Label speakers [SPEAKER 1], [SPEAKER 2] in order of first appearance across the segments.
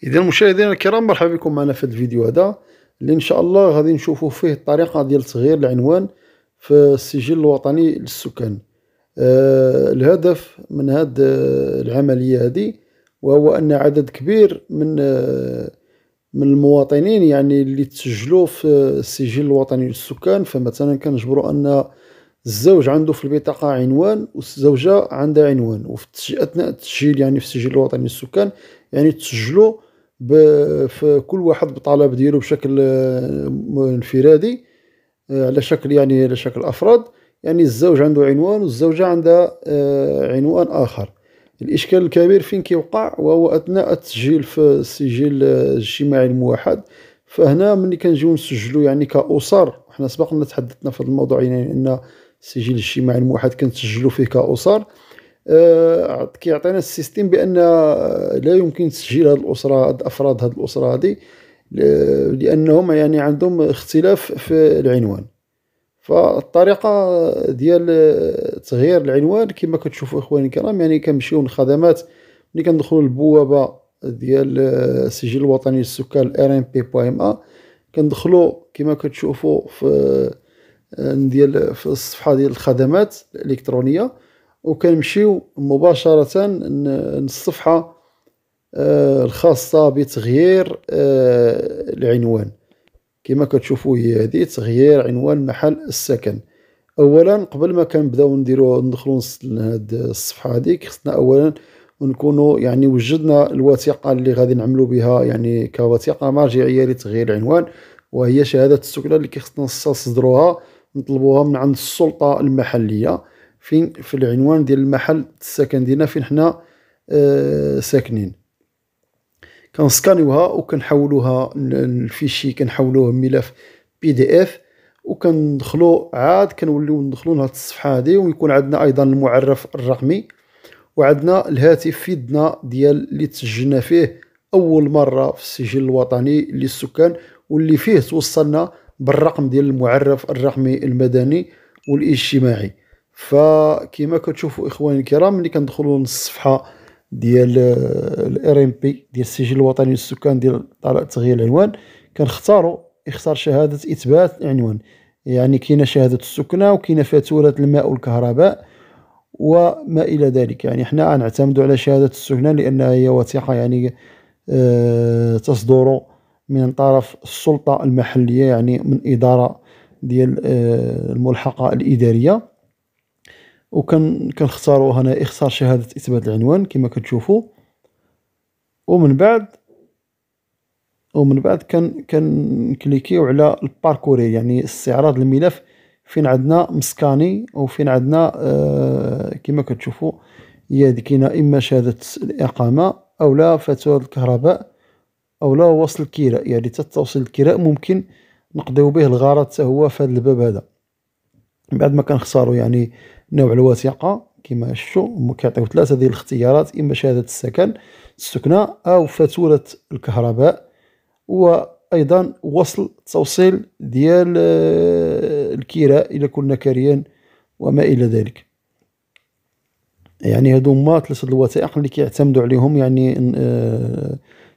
[SPEAKER 1] إذا المشاهدين الكرام، مرحبا بكم معنا في هذا الفيديو هذا اللي إن شاء الله غادي نشوفوا فيه الطريقة ديال تغيير العنوان في السجل الوطني للسكان. الهدف من هذه العملية هذه وهو أن عدد كبير من المواطنين يعني اللي تسجلوا في السجل الوطني للسكان. فمثلا كنجبروا أن الزوج عنده في البطاقة عنوان والزوجة عندها عنوان، وفي أثناء التسجيل يعني في السجل الوطني للسكان يعني تسجلوا في كل واحد بطلب ديالو بشكل انفرادي، على شكل أفراد. يعني الزوج عنده عنوان والزوجة عندها عنوان آخر. الإشكال الكبير فين كيوقع وهو أثناء التسجيل في السجل الاجتماعي الموحد. فهنا ملي كنجيو نسجلو يعني كأسر، وحنا سبق تحدثنا في هذا الموضوع، يعني أن السجل الاجتماعي الموحد كنتسجلو فيه كأسر. كيعطينا السيستم بأن لا يمكن تسجيل هذه الأسرة، هاد أفراد هذه الأسرة هذه، لأنهم يعني عندهم اختلاف في العنوان. فالطريقة ديال تغيير العنوان كما كتشوفوا إخواني الكرام، يعني كنمشيو للخدمات. ملي كندخلوا للبوابة ديال السجل الوطني للسكان rmp.ma، كندخلوا كما كتشوفوا في الصفحة ديال الخدمات الإلكترونية، وكنمشيو مباشرة للصفحة الخاصة بتغيير العنوان. كما كتشوفوا هي هذه تغيير عنوان محل السكن. اولا قبل ما كنبداو ندخلوا لهاد الصفحه هذه، خصنا اولا نكونوا يعني وجدنا الوثيقه اللي غادي نعملوا بها يعني كوثيقه مرجعيه لتغيير العنوان، وهي شهاده السكنه اللي خصنا نستصدروها نطلبوها من عند السلطه المحليه فين في العنوان ديال المحل السكن ديالنا فين حنا ساكنين. كنسكانيوها وكنحولوها الفيشي، كنحولوه ملف PDF، وكندخلو عاد كنوليو ندخلو لهاد الصفحه هذه، ويكون عندنا ايضا المعرف الرقمي، وعندنا الهاتف في يدنا ديال اللي تسجلنا فيه اول مره في السجل الوطني للسكان، واللي فيه توصلنا بالرقم ديال المعرف الرقمي المدني والاجتماعي. فكما كتشوفوا اخواني الكرام، ملي كندخلوا للصفحه ديال RMP ديال السجل الوطني للسكان ديال تغيير العنوان، كنختاروا اختار شهاده اثبات العنوان. يعني كاينه شهاده السكنه وكاينه فاتوره الماء والكهرباء وما الى ذلك. يعني حنا غنعتمدوا على شهاده السكنه لانها هي وثيقه يعني تصدر من طرف السلطه المحليه، يعني من اداره ديال الملحقه الاداريه. وكنختاروا هنا اختار شهاده اثبات العنوان كما كتشوفوا، ومن بعد كنكليكيو على الباركوري، يعني استعراض الملف فين عندنا مسكاني وفين عندنا كما كتشوفوا هي هذه كاينه اما شهاده الاقامه او لا فاتوره الكهرباء او لا وصل الكراء. يعني توصيل الكراء ممكن نقضيو به الغرض حتى هو في هذا الباب هذا. بعد ما كنختاروا يعني نوع الوثيقه كما شفتوا، كيعطيو ثلاثه ديال الاختيارات، اما شهاده السكنه او فاتوره الكهرباء، وايضا توصيل ديال الكراء اذا كنا كاريين وما الى ذلك. يعني هادو هما ثلاثه الوثائق اللي كيعتمدوا عليهم يعني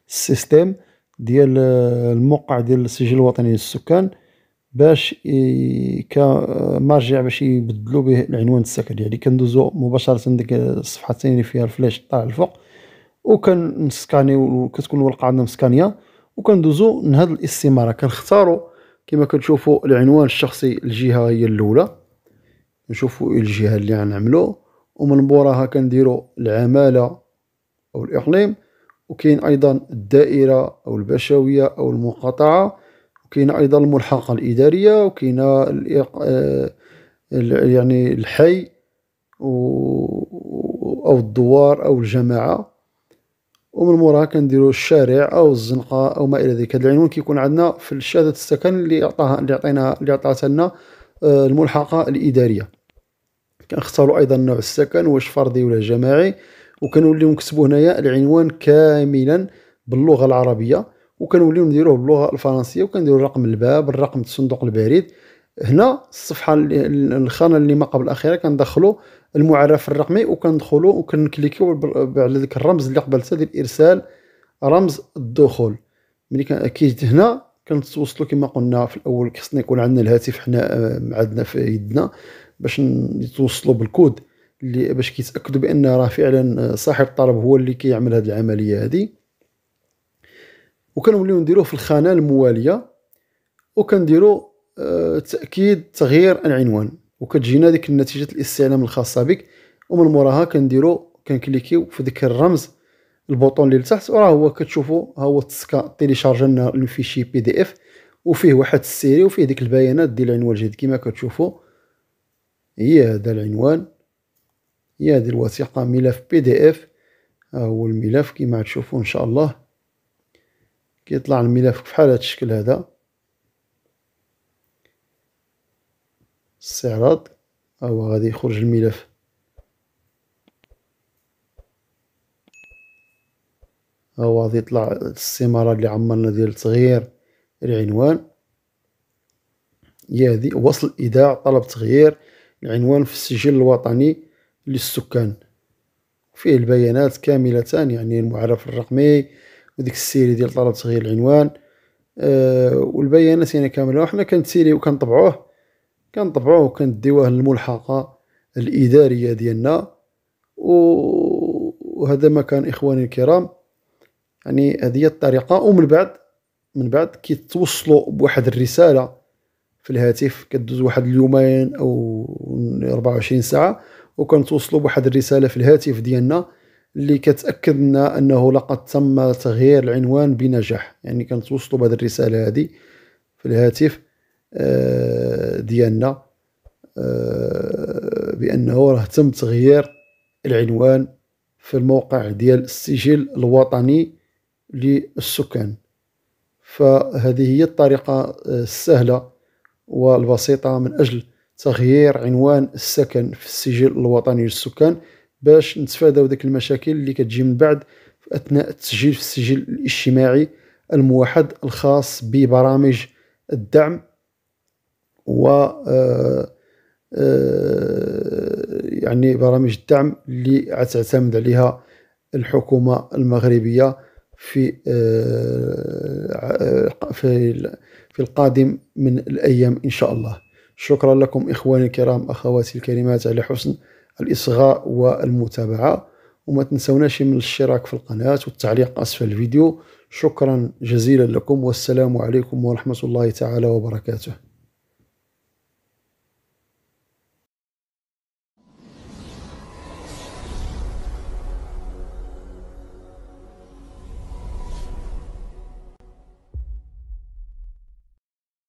[SPEAKER 1] السيستم ديال الموقع ديال السجل الوطني للسكان باش كمرجع باش يبدلوا به العنوان السكني. يعني كندوزو مباشره ديك الصفحه الثانيه اللي فيها الفلاش طالع الفوق، وكنسكانيو وكتكون الورقه عندنا مسكانيه، وكندوزو لهاد الاستماره. كنختاروا كما كتشوفوا العنوان الشخصي، الجهه هي الاولى، نشوفوا الجهه اللي غنعملو، ومن موراها كنديروا العماله او الاقليم، وكاين ايضا الدائره او البشويه او المقاطعه، وكاين ايضا الملحقه الاداريه، وكاين يعني الحي او الدوار او الجماعه، ومن موراها كنديروا الشارع او الزنقه او ما الى ذلك. هذا العنوان كيكون عندنا في شهاده السكن اللي عطاتها لنا الملحقه الاداريه. كنختاروا ايضا نوع السكن، واش فردي ولا جماعي، وكنوليو نكتبوا هنايا العنوان كاملا باللغه العربيه، وكنوليو نديروه باللغه الفرنسيه، وكنديروا رقم الباب، الرقم صندوق البريد. هنا الصفحه الخانه اللي ما قبل الاخيره كندخلوا المعرف الرقمي، وكندخلوا وكنكليكيو على ذاك الرمز اللي قبلته ديال ارسال رمز الدخول. ملي كي هنا كنتوصلوا كما قلنا في الاول، خصنا يكون عندنا الهاتف حنا معدنا في يدنا باش نتوصلوا بالكود اللي باش كيتاكدوا بان راه فعلا صاحب الطلب هو اللي كيعمل هذه العمليه هذه. وكنوليو نديروه في الخانه المواليه، وكنديروا تاكيد تغيير العنوان، وكتجينا ديك نتيجه الاستعلام الخاصه بك. ومن موراها كنكليكيو في ديك الرمز البوطون اللي لتحت، وراه هو كتشوفوا ها هو تيليشارجا لنا الفيشي بي دي اف، وفيه واحد السيري وفيه ديك البيانات ديال العنوان الجديد كما كتشوفوا. هي هذا العنوان، هي هذه الوثيقه ملف بي دي اف. ها هو الملف كما تشوفوا ان شاء الله. كيطلع الملف بحال هذا الشكل هذا، استعراض. ها هو غادي يخرج الملف. ها هو غادي يطلع الاستمارة اللي عمرنا ديال تغيير العنوان. هي هذه وصل إيداع طلب تغيير العنوان في السجل الوطني للسكان. فيه البيانات كاملة، يعني المعرف الرقمي وديك السيري ديال طلب تغيير العنوان، والبيانات يعني كاملة. وحنا كنسيريو كنطبعوه وكنديوه للملحقة الإدارية ديالنا. وهذا ما كان إخواني الكرام، يعني هذه هي الطريقة. ومن بعد كيتوصلوا بواحد الرسالة في الهاتف، كدوز واحد اليومين أو 24 ساعة، وكنتوصلوا بواحد الرسالة في الهاتف ديالنا اللي كتأكد لنا أنه لقد تم تغيير العنوان بنجاح. يعني كنتوصلوا بهذه الرسالة هذه في الهاتف ديالنا بأنه راه تم تغيير العنوان في الموقع ديال السجل الوطني للسكان. فهذه هي الطريقة السهلة والبسيطة من أجل تغيير عنوان السكن في السجل الوطني للسكان، باش نتفاداو ديك المشاكل اللي كتجي من بعد أثناء التسجيل في السجل الاجتماعي الموحد الخاص ببرامج الدعم و يعني برامج الدعم اللي تعتمد عليها الحكومة المغربية في القادم من الأيام إن شاء الله. شكرا لكم إخواني الكرام، أخواتي الكريمات، على حسن الإصغاء والمتابعة. وما تنسوناش من الاشتراك في القناة والتعليق أسفل الفيديو. شكرا جزيلا لكم، والسلام عليكم ورحمة الله تعالى وبركاته.